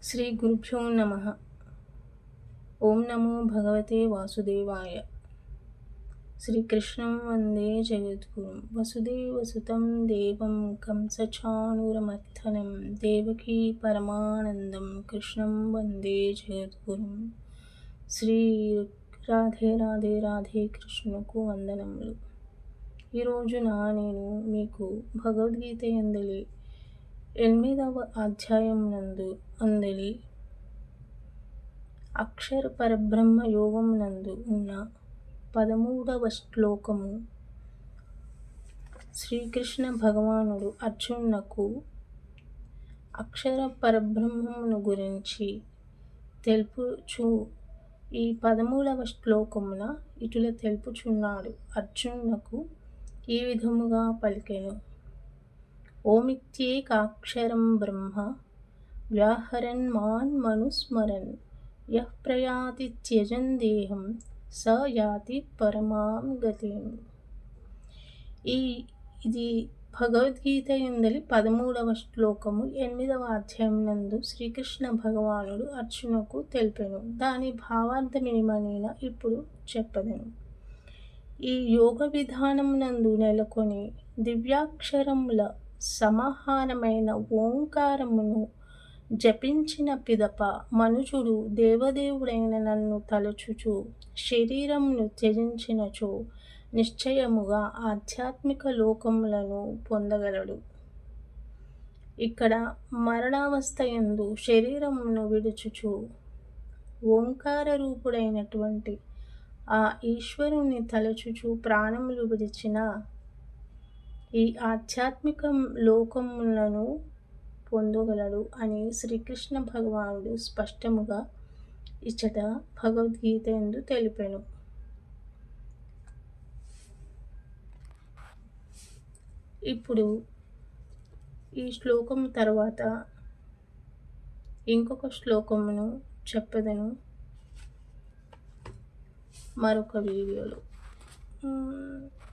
శ్రీ గురుభ్యో నమ. ఓం నమో భగవతే వాసుదేవాయ. శ్రీకృష్ణం వందే జగద్గురుం వసుదేవసుతం దేవం కంసచాణూరమర్దనం దేవకీ పరమానందం కృష్ణం వందే జగద్గురుం. శ్రీ రాధే రాధే రాధే కృష్ణుకు వందనములు. ఈరోజున నేను మీకు భగవద్గీత యందలి 8వ అధ్యాయం నందు అందలి అక్షర పరబ్రహ్మ యోగం నందు ఉన్న 13వ శ్లోకము శ్రీకృష్ణ భగవానుడు అర్జునునకు అక్షర పరబ్రహ్మమును గురించి తెలుపుచు ఈ 13వ శ్లోకమున ఇటుల తెలుపుచున్నాడు. అర్జునునకు ఈ విధముగా పలికెను. ఓమిత్యేకాక్షరం బ్రహ్మ వ్యాహరన్ మాన్ మనుస్మరన్ యః ప్రయాతి త్యజన్ దేహం స యాతి పరమాం గతిం. ఇది భగవద్గీత యందలి 13వ శ్లోకము 8వ అధ్యాయం నందు శ్రీకృష్ణ భగవానుడు అర్జునకు తెలిపెను. దాని భావార్థమేమనిన ఇప్పుడు చెప్పదను. ఈ యోగ విధానం నందు నెలకొని దివ్యాక్షరముల సమాహారమైన ఓంకారమును జపించిన పిదప మనుజుడు దేవదేవుడైన నన్ను తలచుచు శరీరమును త్యజించినచో నిశ్చయముగా ఆధ్యాత్మిక లోకములను పొందగలడు. ఇక్కడ మరణావస్థ యందు శరీరమును విడుచుచు ఓంకార రూపుడైనటువంటి ఆ ఈశ్వరుని తలచుచు ప్రాణములు విడిచిన ఈ ఆధ్యాత్మిక లోకములను పొందగలడు అని శ్రీకృష్ణ భగవానుడు స్పష్టముగా ఇచ్చట భగవద్గీత యందు తెలిపెను. ఇప్పుడు ఈ శ్లోకం తర్వాత ఇంకొక శ్లోకమును చెప్పదను మరొక వీడియోలో.